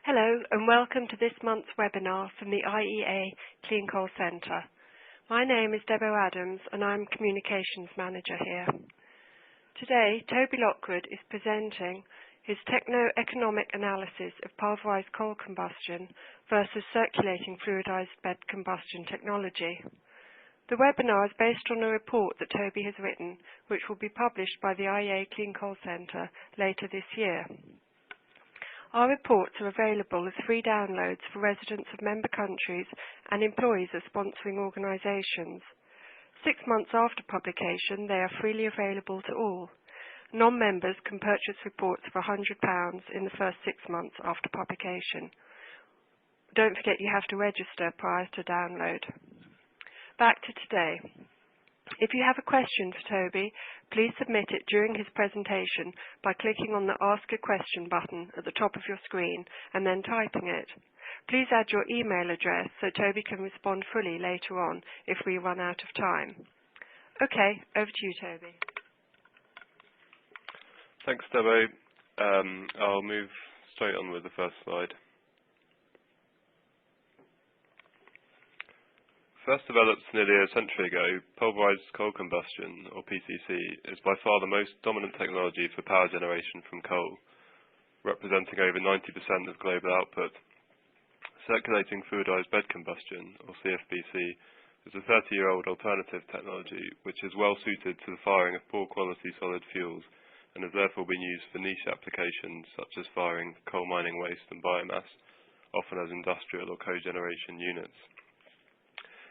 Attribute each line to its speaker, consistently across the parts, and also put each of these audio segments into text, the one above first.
Speaker 1: Hello and welcome to this month's webinar from the IEA Clean Coal Centre. My name is Debo Adams and I'm Communications Manager here. Today, Toby Lockwood is presenting his techno-economic analysis of pulverised coal combustion versus circulating fluidised bed combustion technology. The webinar is based on a report that Toby has written, which will be published by the IEA Clean Coal Centre later this year. Our reports are available as free downloads for residents of member countries and employees of sponsoring organisations. 6 months after publication, they are freely available to all. Non-members can purchase reports for £100 in the first 6 months after publication. Don't forget you have to register prior to download. Back to today. If you have a question for Toby, please submit it during his presentation by clicking on the Ask a Question button at the top of your screen and then typing it. Please add your email address so Toby can respond fully later on if we run out of time. Okay, over to you, Toby.
Speaker 2: Thanks, Debo. I'll move straight on with the first slide. First developed nearly a century ago, pulverised coal combustion, or PCC, is by far the most dominant technology for power generation from coal, representing over 90% of global output. Circulating fluidised bed combustion, or CFBC, is a 30-year-old alternative technology which is well suited to the firing of poor quality solid fuels and has therefore been used for niche applications such as firing coal mining waste and biomass, often as industrial or cogeneration units.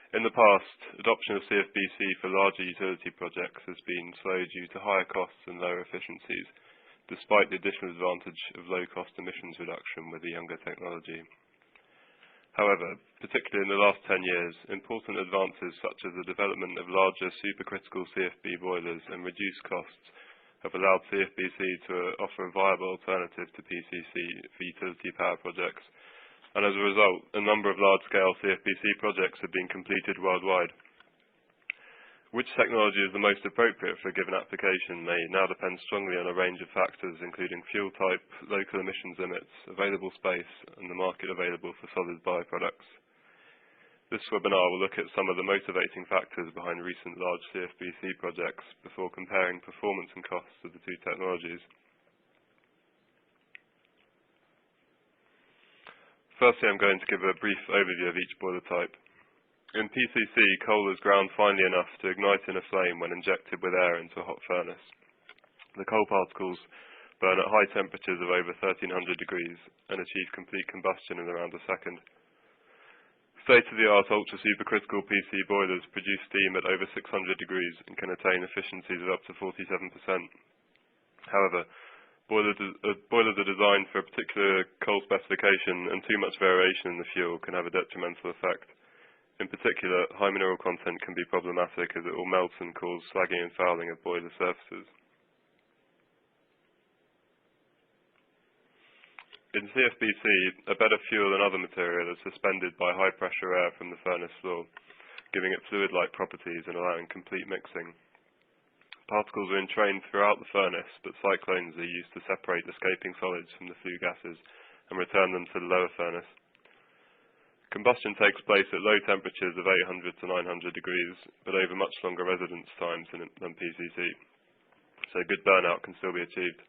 Speaker 2: In the past, adoption of CFBC for larger utility projects has been slow due to higher costs and lower efficiencies, despite the additional advantage of low-cost emissions reduction with the younger technology. However, particularly in the last 10 years, important advances such as the development of larger supercritical CFB boilers and reduced costs have allowed CFBC to offer a viable alternative to PCC for utility power projects, and as a result, a number of large-scale CFBC projects have been completed worldwide. Which technology is the most appropriate for a given application may now depend strongly on a range of factors, including fuel type, local emissions limits, available space, and the market available for solid bioproducts. This webinar will look at some of the motivating factors behind recent large CFBC projects before comparing performance and costs of the two technologies. Firstly, I'm going to give a brief overview of each boiler type. In PCC, coal is ground finely enough to ignite in a flame when injected with air into a hot furnace. The coal particles burn at high temperatures of over 1300 degrees and achieve complete combustion in around a second. State-of-the-art ultra-supercritical PC boilers produce steam at over 600 degrees and can attain efficiencies of up to 47%. However, boilers are designed for a particular coal specification, and too much variation in the fuel can have a detrimental effect. In particular, high mineral content can be problematic as it will melt and cause slagging and fouling of boiler surfaces. In CFBC, a bed of fuel and other material is suspended by high pressure air from the furnace floor, giving it fluid-like properties and allowing complete mixing. Particles are entrained throughout the furnace, but cyclones are used to separate escaping solids from the flue gases and return them to the lower furnace. Combustion takes place at low temperatures of 800 to 900 degrees, but over much longer residence times than PCC, so good burnout can still be achieved.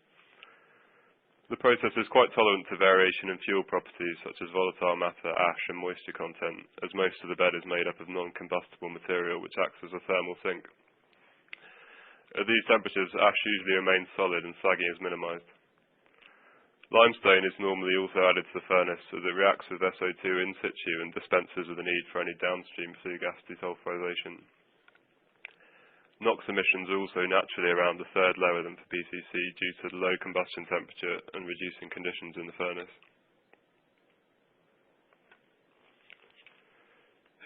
Speaker 2: The process is quite tolerant to variation in fuel properties such as volatile matter, ash and moisture content, as most of the bed is made up of non-combustible material which acts as a thermal sink. At these temperatures, ash usually remains solid and slagging is minimised. Limestone is normally also added to the furnace as it reacts with SO2 in situ and dispenses with the need for any downstream flue gas desulfization. NOx emissions are also naturally around a third lower than for PCC due to the low combustion temperature and reducing conditions in the furnace.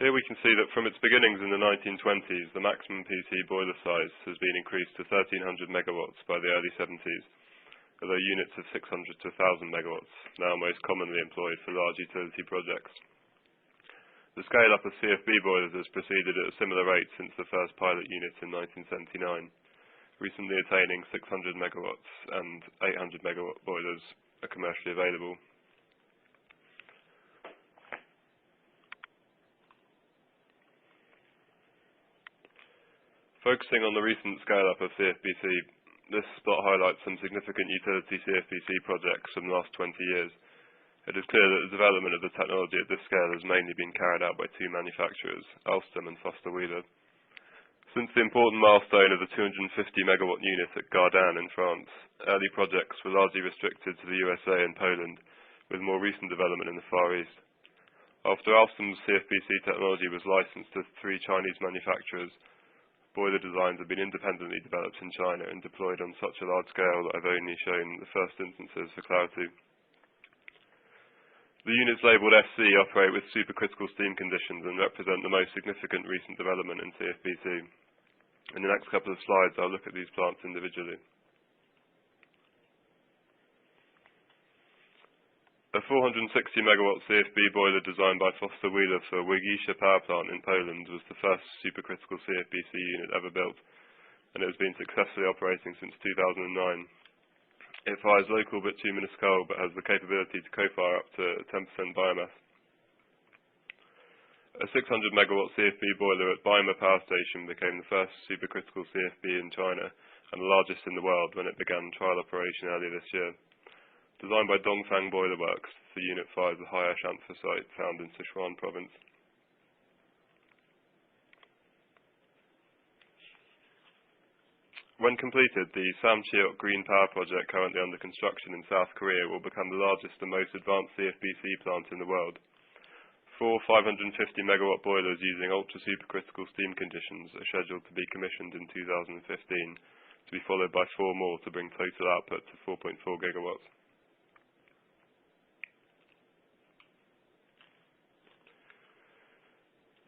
Speaker 2: Here we can see that from its beginnings in the 1920s, the maximum PC boiler size has been increased to 1300 megawatts by the early 70s, although units of 600 to 1000 megawatts now most commonly employed for large utility projects. The scale-up of CFB boilers has proceeded at a similar rate since the first pilot units in 1979, recently attaining 600 megawatts and 800 megawatt boilers are commercially available. Focusing on the recent scale-up of CFBC, this spot highlights some significant utility CFBC projects from the last 20 years. It is clear that the development of the technology at this scale has mainly been carried out by two manufacturers, Alstom and Foster Wheeler. Since the important milestone of the 250 megawatt unit at Gardanne in France, early projects were largely restricted to the USA and Poland, with more recent development in the Far East. After Alstom's CFBC technology was licensed to 3 Chinese manufacturers, boiler designs have been independently developed in China and deployed on such a large scale that I've only shown the first instances for clarity. The units labelled SC operate with supercritical steam conditions and represent the most significant recent development in CFBC. In the next couple of slides, I'll look at these plants individually. A 460 megawatt CFB boiler designed by Foster Wheeler for Łygisze power plant in Poland was the first supercritical CFBC unit ever built, and it has been successfully operating since 2009. It fires local bituminous coal but has the capability to co-fire up to 10% biomass. A 600 megawatt CFB boiler at Baima Power Station became the first supercritical CFB in China and the largest in the world when it began trial operation earlier this year. Designed by Dongfang Boiler Works, the unit fires the high ash anthracite found in Sichuan province. When completed, the Samcheok Green Power Project currently under construction in South Korea will become the largest and most advanced CFBC plant in the world. 4 550 megawatt boilers using ultra-supercritical steam conditions are scheduled to be commissioned in 2015, to be followed by 4 more to bring total output to 4.4 gigawatts.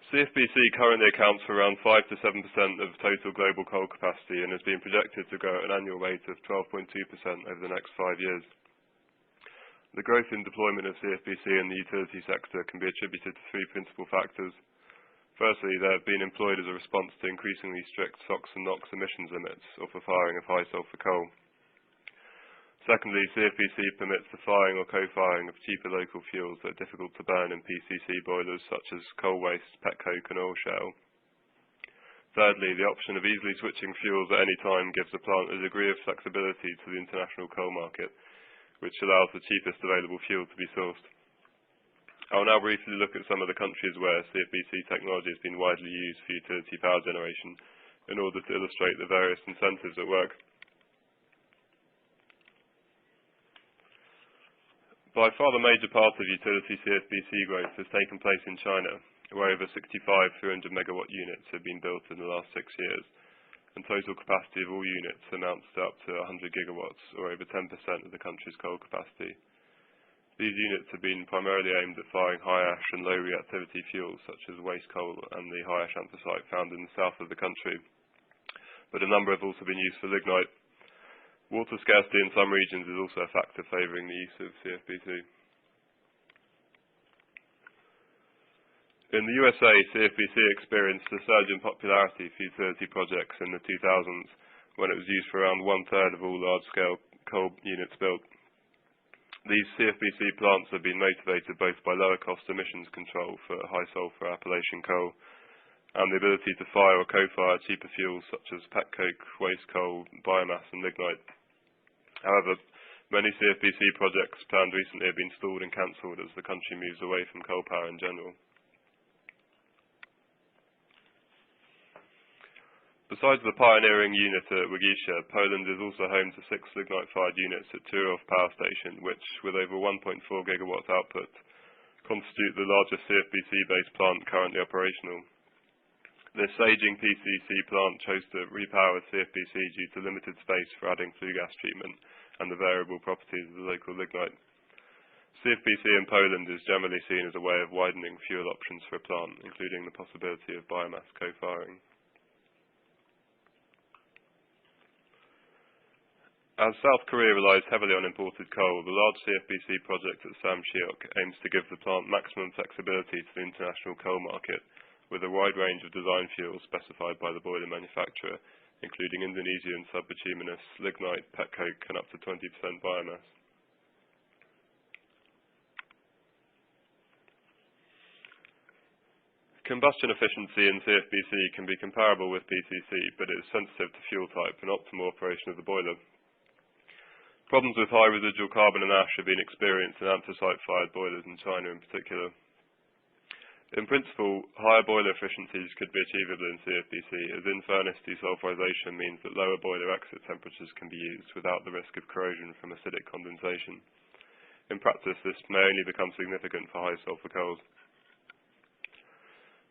Speaker 2: CFBC currently accounts for around 5 to 7% of total global coal capacity and has been projected to grow at an annual rate of 12.2% over the next 5 years. The growth in deployment of CFBC in the utility sector can be attributed to 3 principal factors. Firstly, they have been employed as a response to increasingly strict SOx and NOx emissions limits or for firing of high sulfur coal. Secondly, CFBC permits the firing or co-firing of cheaper local fuels that are difficult to burn in PCC boilers such as coal waste, petcoke and oil shale. Thirdly, the option of easily switching fuels at any time gives the plant a degree of flexibility to the international coal market, which allows the cheapest available fuel to be sourced. I will now briefly look at some of the countries where CFBC technology has been widely used for utility power generation in order to illustrate the various incentives at work. By far the major part of utility CFBC growth has taken place in China, where over 65 300 megawatt units have been built in the last 6 years, and total capacity of all units amounts to up to 100 gigawatts, or over 10% of the country's coal capacity. These units have been primarily aimed at firing high ash and low reactivity fuels such as waste coal and the high ash anthracite found in the south of the country, but a number have also been used for lignite. Water scarcity in some regions is also a factor favouring the use of CFBC. In the USA, CFBC experienced a surge in popularity for utility projects in the 2000s, when it was used for around 1/3 of all large-scale coal units built. These CFBC plants have been motivated both by lower cost emissions control for high sulphur Appalachian coal and the ability to fire or co-fire cheaper fuels such as petcoke, waste coal, biomass and lignite. However, many CFBC projects planned recently have been stalled and cancelled as the country moves away from coal power in general. Besides the pioneering unit at Łygisze, Poland is also home to 6 lignite-fired units at Turów Power Station, which, with over 1.4 gigawatts output, constitute the largest CFBC-based plant currently operational. This aging PCC plant chose to repower with CFBC due to limited space for adding flue gas treatment and the variable properties of the local lignite. CFBC in Poland is generally seen as a way of widening fuel options for a plant, including the possibility of biomass co-firing. As South Korea relies heavily on imported coal, the large CFBC project at Samcheok aims to give the plant maximum flexibility to the international coal market, with a wide range of design fuels specified by the boiler manufacturer, including Indonesian subbituminous, lignite, petcoke and up to 20% biomass. Combustion efficiency in CFBC can be comparable with PCC, but it is sensitive to fuel type and optimal operation of the boiler. Problems with high residual carbon and ash have been experienced in anthracite-fired boilers in China in particular. In principle, higher boiler efficiencies could be achievable in CFBC, as in-furnace desulfization means that lower boiler exit temperatures can be used without the risk of corrosion from acidic condensation. In practice, this may only become significant for high sulfur coals.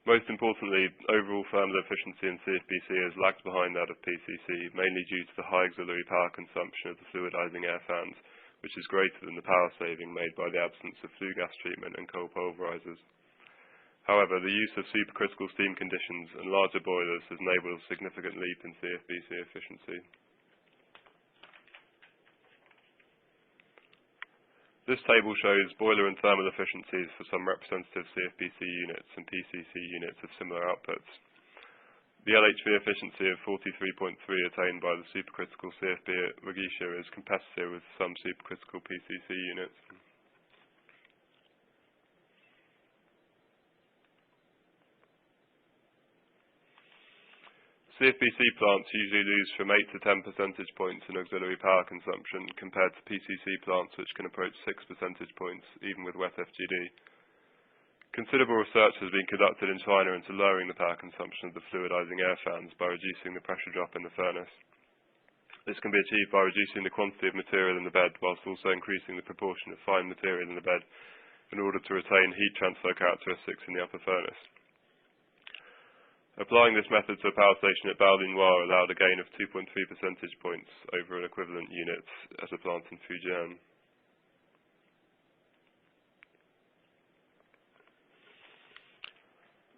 Speaker 2: Most importantly, overall thermal efficiency in CFBC has lagged behind that of PCC, mainly due to the high auxiliary power consumption of the fluidizing air fans, which is greater than the power saving made by the absence of flue gas treatment and coal pulverizers. However, the use of supercritical steam conditions and larger boilers has enabled a significant leap in CFBC efficiency. This table shows boiler and thermal efficiencies for some representative CFBC units and PCC units of similar outputs. The LHV efficiency of 43.3 attained by the supercritical CFB at Regisha is competitive with some supercritical PCC units. CFBC plants usually lose from 8 to 10 percentage points in auxiliary power consumption compared to PCC plants which can approach 6 percentage points even with wet FGD. Considerable research has been conducted in China into lowering the power consumption of the fluidizing air fans by reducing the pressure drop in the furnace. This can be achieved by reducing the quantity of material in the bed whilst also increasing the proportion of fine material in the bed in order to retain heat transfer characteristics in the upper furnace. Applying this method to a power station at Baolin-Hua allowed a gain of 2.3 percentage points over an equivalent unit at a plant in Fujian.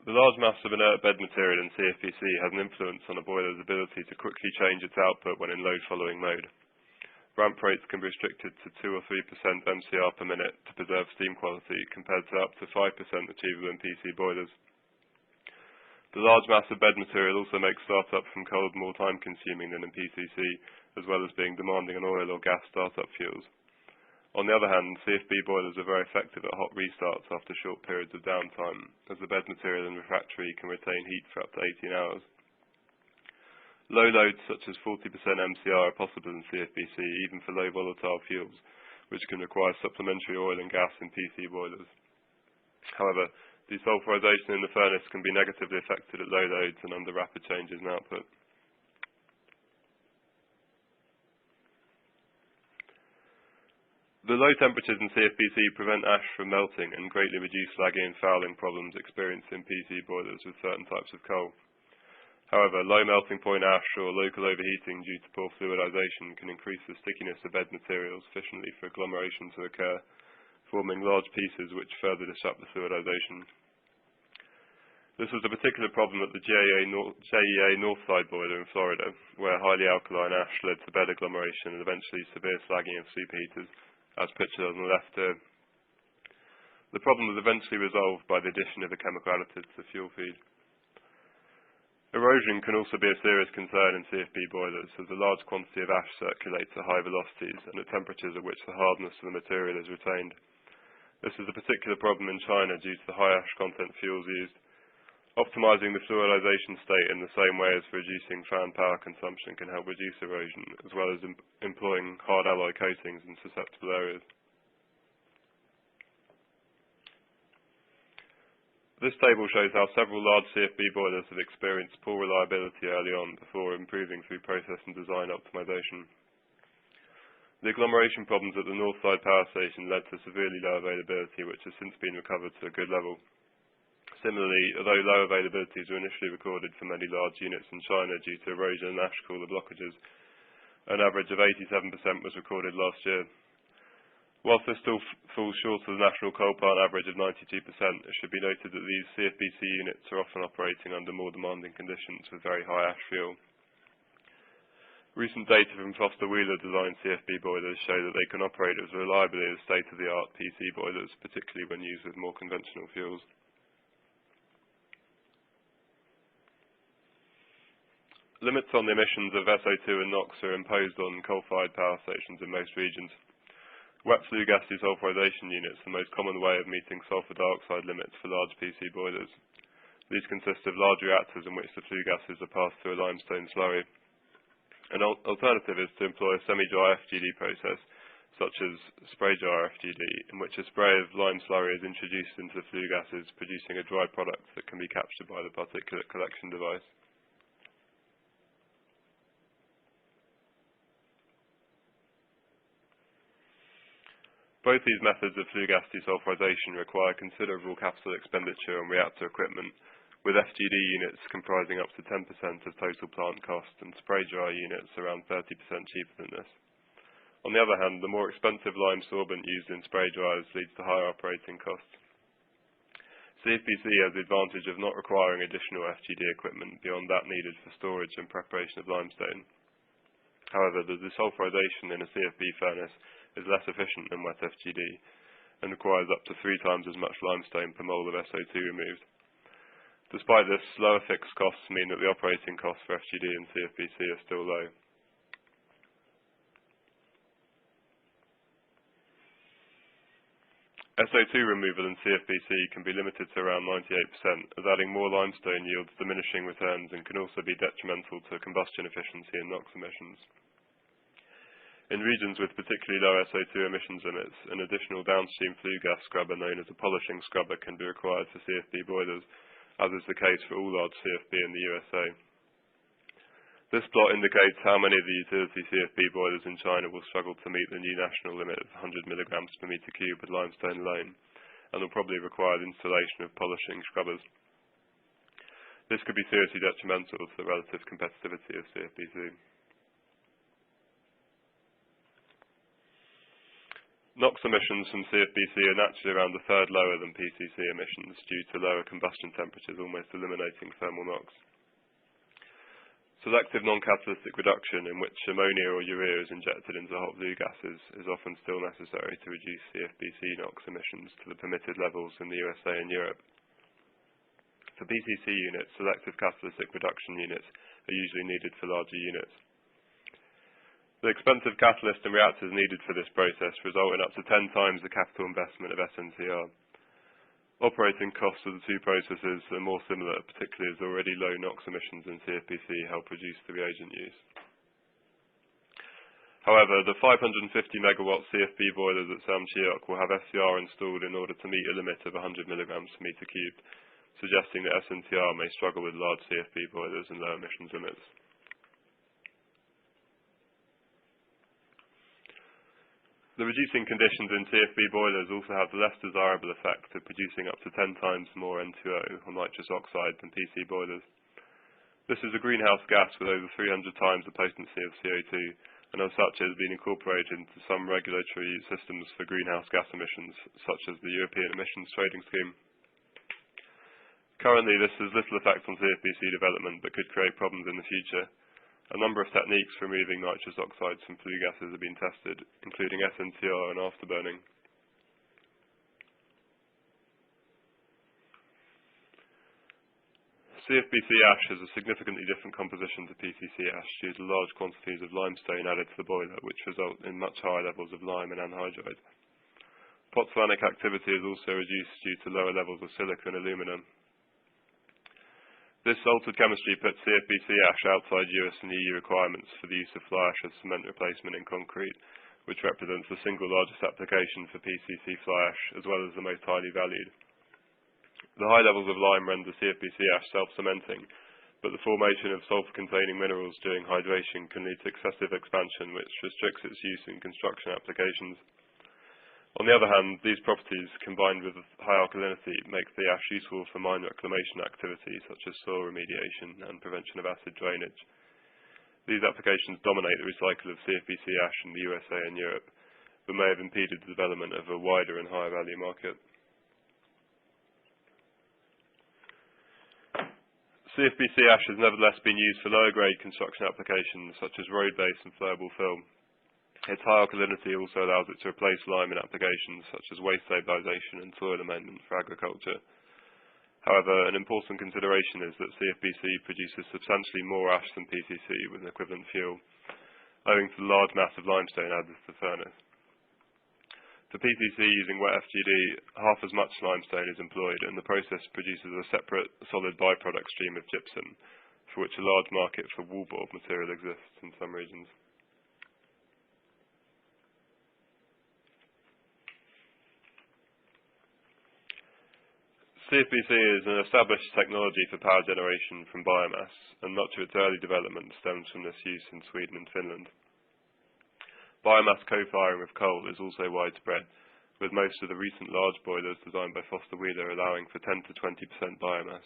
Speaker 2: The large mass of inert bed material in CFBC has an influence on a boiler's ability to quickly change its output when in load-following mode. Ramp rates can be restricted to 2 or 3% MCR per minute to preserve steam quality, compared to up to 5% achievable in PC boilers. The large mass of bed material also makes startup from cold more time-consuming than in PCC, as well as being demanding on oil or gas startup fuels. On the other hand, CFB boilers are very effective at hot restarts after short periods of downtime, as the bed material and refractory can retain heat for up to 18 hours. Low loads such as 40% MCR are possible in CFBC, even for low volatile fuels, which can require supplementary oil and gas in PC boilers. However, desulfurization in the furnace can be negatively affected at low loads and under rapid changes in output. The low temperatures in CFBC prevent ash from melting and greatly reduce lagging and fouling problems experienced in PC boilers with certain types of coal. However, low melting point ash or local overheating due to poor fluidization can increase the stickiness of bed materials sufficiently for agglomeration to occur, forming large pieces which further disrupt the fluidization. This was a particular problem at the JEA Northside boiler in Florida, where highly alkaline ash led to bed agglomeration and eventually severe slagging of superheaters, as pictured on the left here. The problem was eventually resolved by the addition of a chemical additive to the fuel feed. Erosion can also be a serious concern in CFB boilers, as a large quantity of ash circulates at high velocities and at temperatures at which the hardness of the material is retained. This is a particular problem in China due to the high ash content fuels used. Optimizing the fluidization state in the same way as for reducing fan power consumption can help reduce erosion, as well as employing hard alloy coatings in susceptible areas. This table shows how several large CFB boilers have experienced poor reliability early on before improving through process and design optimization. The agglomeration problems at the Northside power station led to severely low availability, which has since been recovered to a good level. Similarly, although low availabilities were initially recorded for many large units in China due to erosion and ash cooler blockages, an average of 87% was recorded last year. Whilst this still falls short of the national coal plant average of 92%, it should be noted that these CFBC units are often operating under more demanding conditions with very high ash fuel. Recent data from Foster Wheeler designed CFB boilers show that they can operate as reliably as state-of-the-art PC boilers, particularly when used with more conventional fuels. Limits on the emissions of SO2 and NOx are imposed on coal-fired power stations in most regions. Wet flue gas desulfurization units are the most common way of meeting sulfur dioxide limits for large PC boilers. These consist of large reactors in which the flue gases are passed through a limestone slurry. An alternative is to employ a semi-dry FGD process, such as spray-dry FGD, in which a spray of lime slurry is introduced into the flue gases, producing a dry product that can be captured by the particulate collection device. Both these methods of flue gas desulfization require considerable capital expenditure on reactor equipment, with FGD units comprising up to 10% of total plant cost and spray-dry units around 30% cheaper than this. On the other hand, the more expensive lime sorbent used in spray dryers leads to higher operating costs. CFBC has the advantage of not requiring additional FGD equipment beyond that needed for storage and preparation of limestone. However, the desulfization in a CFB furnace is less efficient than wet FGD and requires up to 3 times as much limestone per mole of SO2 removed. Despite this, lower fixed costs mean that the operating costs for FGD and CFBC are still low. SO2 removal in CFBC can be limited to around 98%, as adding more limestone yields diminishing returns and can also be detrimental to combustion efficiency and NOx emissions. In regions with particularly low SO2 emissions limits, an additional downstream flue gas scrubber known as a polishing scrubber can be required for CFB boilers, as is the case for all large CFB in the USA. This plot indicates how many of the utility CFB boilers in China will struggle to meet the new national limit of 100 milligrams per metre cube with limestone alone, and will probably require the installation of polishing scrubbers. This could be seriously detrimental to the relative competitivity of CFBC. NOx emissions from CFBC are naturally around a third lower than PCC emissions due to lower combustion temperatures, almost eliminating thermal NOx. Selective non-catalytic reduction, in which ammonia or urea is injected into hot flue gases, is often still necessary to reduce CFBC NOx emissions to the permitted levels in the USA and Europe. For PCC units, selective catalytic reduction units are usually needed for larger units. The expensive catalyst and reactors needed for this process result in up to 10 times the capital investment of SNCR. Operating costs of the two processes are more similar, particularly as already low NOx emissions in CFBC help reduce the reagent use. However, the 550 megawatt CFB boilers at Samcheok will have SCR installed in order to meet a limit of 100 milligrams per metre cubed, suggesting that SNCR may struggle with large CFB boilers and low emissions limits. The reducing conditions in CFB boilers also have the less desirable effect of producing up to 10 times more N2O, or nitrous oxide, than PC boilers. This is a greenhouse gas with over 300 times the potency of CO2, and as such has been incorporated into some regulatory systems for greenhouse gas emissions, such as the European Emissions Trading Scheme. Currently, this has little effect on CFBC development, but could create problems in the future. A number of techniques for removing nitrous oxides from flue gases have been tested, including SNCR and afterburning. CFBC ash has a significantly different composition to PCC ash due to large quantities of limestone added to the boiler, which result in much higher levels of lime and anhydride. Pozzolanic activity is also reduced due to lower levels of silica and alumina. This altered chemistry puts CFBC ash outside US and EU requirements for the use of fly ash as cement replacement in concrete, which represents the single largest application for PCC fly ash, as well as the most highly valued. The high levels of lime render CFBC ash self-cementing, but the formation of sulfur-containing minerals during hydration can lead to excessive expansion, which restricts its use in construction applications. On the other hand, these properties, combined with high alkalinity, make the ash useful for mine reclamation activities such as soil remediation and prevention of acid drainage. These applications dominate the recycle of CFBC ash in the USA and Europe, but may have impeded the development of a wider and higher value market. CFBC ash has nevertheless been used for lower grade construction applications such as road base and flowable fill. Its high alkalinity also allows it to replace lime in applications such as waste stabilisation and soil amendment for agriculture. However, an important consideration is that CFBC produces substantially more ash than PCC with an equivalent fuel, owing to the large mass of limestone added to the furnace. For PCC using wet FGD, half as much limestone is employed, and the process produces a separate solid byproduct stream of gypsum, for which a large market for wallboard material exists in some regions. CFBC is an established technology for power generation from biomass, and much of its early development stems from this use in Sweden and Finland. Biomass co-firing with coal is also widespread, with most of the recent large boilers designed by Foster Wheeler allowing for 10 to 20% biomass.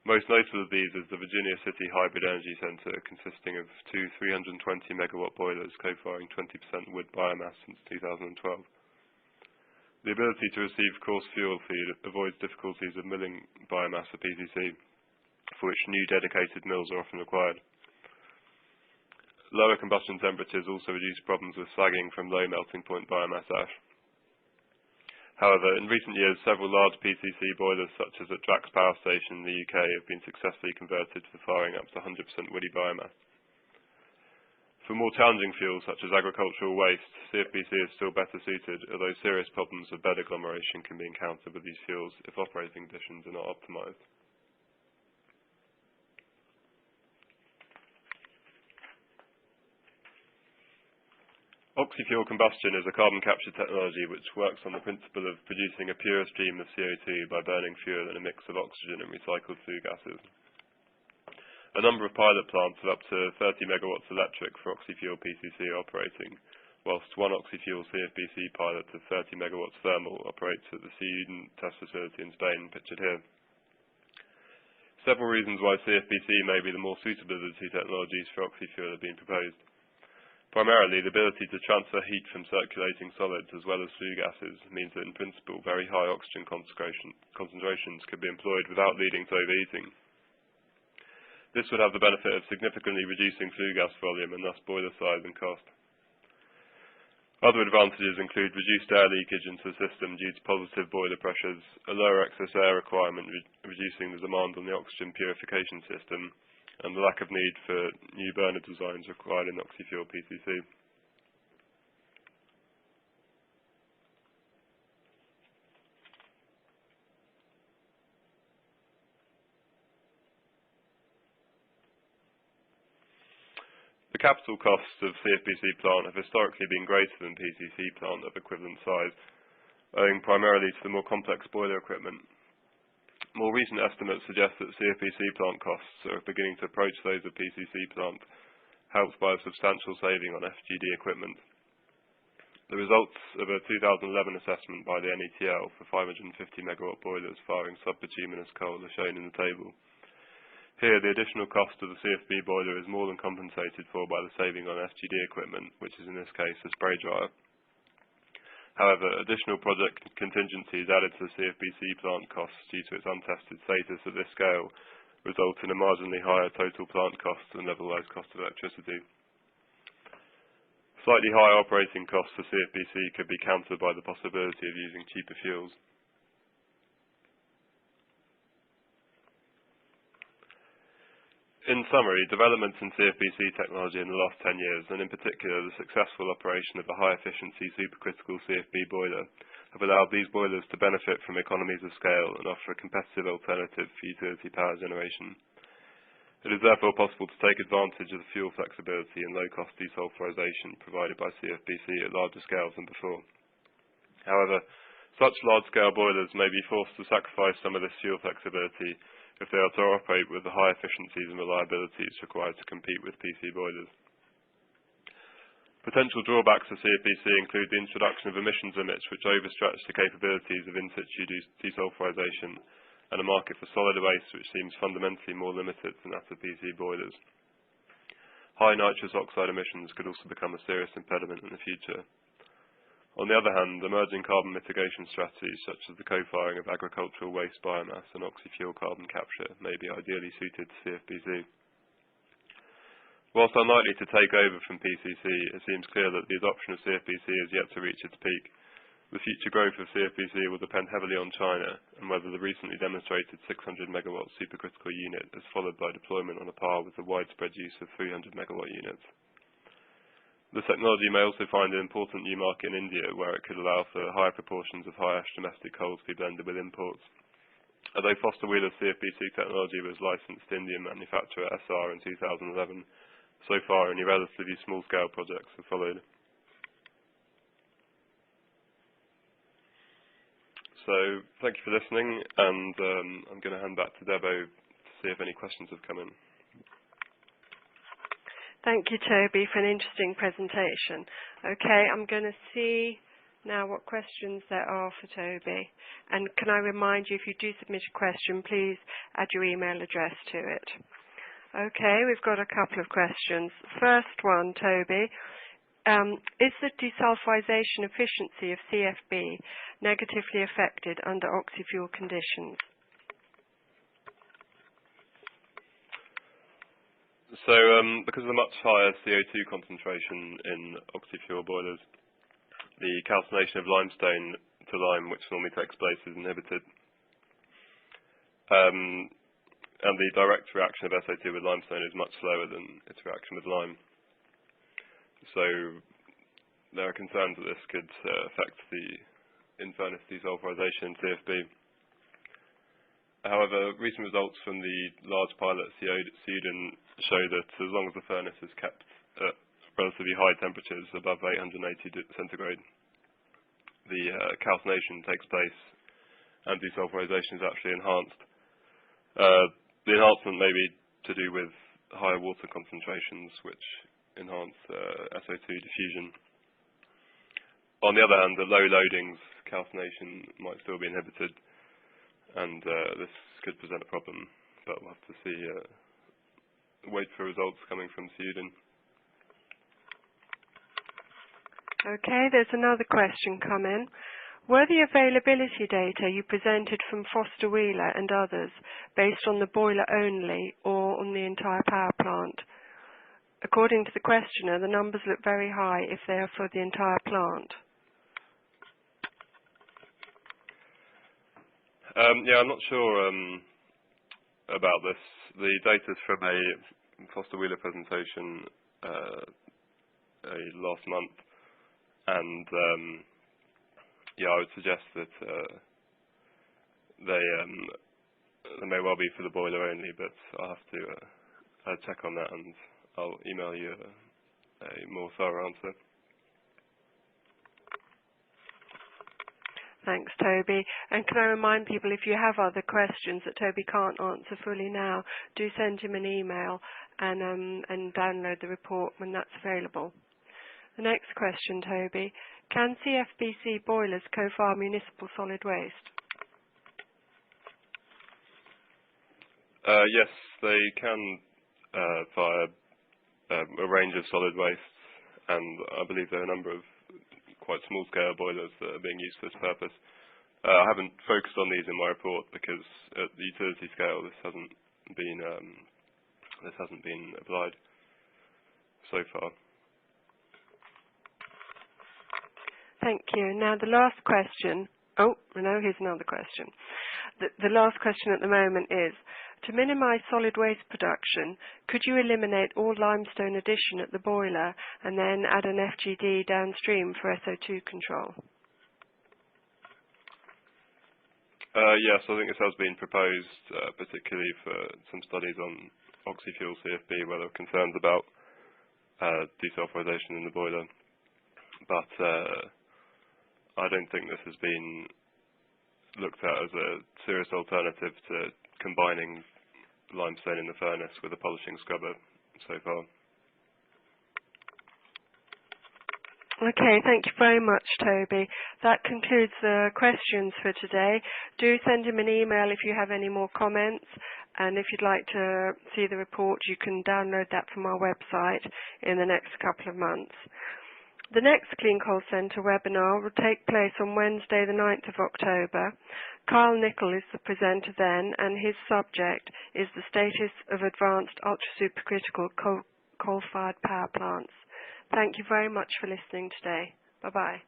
Speaker 2: Most notable of these is the Virginia City Hybrid Energy Centre, consisting of two 320 megawatt boilers co-firing 20% wood biomass since 2012. The ability to receive coarse fuel feed avoids difficulties of milling biomass for PCC, for which new dedicated mills are often required. Lower combustion temperatures also reduce problems with sagging from low melting point biomass ash. However, in recent years, several large PCC boilers, such as at Drax Power Station in the UK, have been successfully converted for firing up to 100% woody biomass. For more challenging fuels, such as agricultural waste, CFBC is still better suited, although serious problems of bed agglomeration can be encountered with these fuels if operating conditions are not optimised. Oxy-fuel combustion is a carbon capture technology which works on the principle of producing a pure stream of CO2 by burning fuel in a mix of oxygen and recycled flue gases. A number of pilot plants of up to 30 megawatts electric for oxy-fuel PCC are operating, whilst one oxy-fuel CFBC pilot of 30 megawatts thermal operates at the Siuden test facility in Spain, pictured here. Several reasons why CFBC may be the more suitable of the two technologies for oxy-fuel have been proposed. Primarily, the ability to transfer heat from circulating solids as well as flue gases means that in principle very high oxygen concentrations could be employed without leading to overheating. This would have the benefit of significantly reducing flue gas volume and thus boiler size and cost. Other advantages include reduced air leakage into the system due to positive boiler pressures, a lower excess air requirement reducing the demand on the oxygen purification system, and the lack of need for new burner designs required in oxy-fuel PCC. The capital costs of CFBC plant have historically been greater than PCC plant of equivalent size, owing primarily to the more complex boiler equipment. More recent estimates suggest that CFBC plant costs are beginning to approach those of PCC plant, helped by a substantial saving on FGD equipment. The results of a 2011 assessment by the NETL for 550 megawatt boilers firing subbituminous coal are shown in the table. Here, the additional cost of the CFB boiler is more than compensated for by the saving on FGD equipment, which is in this case a spray dryer. However, additional project contingencies added to the CFBC plant costs due to its untested status at this scale result in a marginally higher total plant cost than levelized cost of electricity. Slightly higher operating costs for CFBC could be countered by the possibility of using cheaper fuels. In summary, developments in CFBC technology in the last 10 years, and in particular the successful operation of the high-efficiency supercritical CFB boiler, have allowed these boilers to benefit from economies of scale and offer a competitive alternative for utility power generation. It is therefore possible to take advantage of the fuel flexibility and low-cost desulfization provided by CFBC at larger scales than before. However, such large-scale boilers may be forced to sacrifice some of this fuel flexibility if they are to operate with the high efficiencies and reliabilities required to compete with PC boilers. Potential drawbacks of CFBC include the introduction of emissions limits which overstretch the capabilities of in-situ desulfization, and a market for solid waste which seems fundamentally more limited than that of PC boilers. High nitrous oxide emissions could also become a serious impediment in the future. On the other hand, emerging carbon mitigation strategies such as the co-firing of agricultural waste biomass and oxy-fuel carbon capture may be ideally suited to CFBC. Whilst unlikely to take over from PCC, it seems clear that the adoption of CFBC is yet to reach its peak. The future growth of CFBC will depend heavily on China and whether the recently demonstrated 600 megawatt supercritical unit is followed by deployment on a par with the widespread use of 300 megawatt units. The technology may also find an important new market in India, where it could allow for higher proportions of high-ash domestic coal to be blended with imports. Although Foster Wheeler's CFBC technology was licensed to Indian manufacturer SR in 2011, so far only relatively small-scale projects have followed. So thank you for listening, and I'm going to hand back to Debo to see if any questions have come in.
Speaker 1: Thank you, Toby, for an interesting presentation. Okay, I'm going to see now what questions there are for Toby. And can I remind you, if you do submit a question, please add your email address to it. Okay, we've got a couple of questions. First one, Toby. Is the desulfization efficiency of CFB negatively affected under oxy-fuel conditions?
Speaker 2: So, because of the much higher CO2 concentration in oxy-fuel boilers, the calcination of limestone to lime, which normally takes place, is inhibited. And the direct reaction of SO2 with limestone is much slower than its reaction with lime. So, there are concerns that this could affect the in-furnace desulfization in CFB. However, recent results from the large pilot at Sweden show that as long as the furnace is kept at relatively high temperatures, above 880 centigrade, the calcination takes place and desulfization is actually enhanced. The enhancement may be to do with higher water concentrations, which enhance SO2 diffusion. On the other hand, at low loadings, calcination might still be inhibited, and this could present a problem, but we'll have to see, wait for results coming from Sweden.
Speaker 1: Okay, there's another question come in. Were the availability data you presented from Foster Wheeler and others based on the boiler only or on the entire power plant? According to the questioner, the numbers look very high if they are for the entire plant.
Speaker 2: Yeah, I'm not sure about this. The data is from a Foster Wheeler presentation last month, and yeah, I would suggest that they may well be for the boiler only, but I'll have to check on that, and I'll email you a more thorough answer.
Speaker 1: Thanks, Toby. And can I remind people, if you have other questions that Toby can't answer fully now, do send him an email and download the report when that's available. The next question, Toby. Can CFBC boilers co-fire municipal solid waste?
Speaker 2: Yes, they can fire a range of solid wastes, and I believe there are a number of quite small-scale boilers that are being used for this purpose. I haven't focused on these in my report because at the utility scale this hasn't been applied so far.
Speaker 1: Thank you. Now the last question. Oh, no, here's another question. The last question at the moment is, to minimise solid waste production, could you eliminate all limestone addition at the boiler and then add an FGD downstream for SO2 control?
Speaker 2: Yes, I think this has been proposed, particularly for some studies on oxy-fuel CFB, where there are concerns about desulfization in the boiler. But I don't think this has been looked at as a serious alternative to combining limestone in the furnace with a polishing scrubber so far.
Speaker 1: Okay, thank you very much, Toby. That concludes the questions for today. Do send him an email if you have any more comments, and if you'd like to see the report, you can download that from our website in the next couple of months. The next Clean Coal Centre webinar will take place on Wednesday the 9th of October. Carl Nickel is the presenter then, and his subject is the status of advanced ultra-supercritical coal-fired power plants. Thank you very much for listening today. Bye-bye.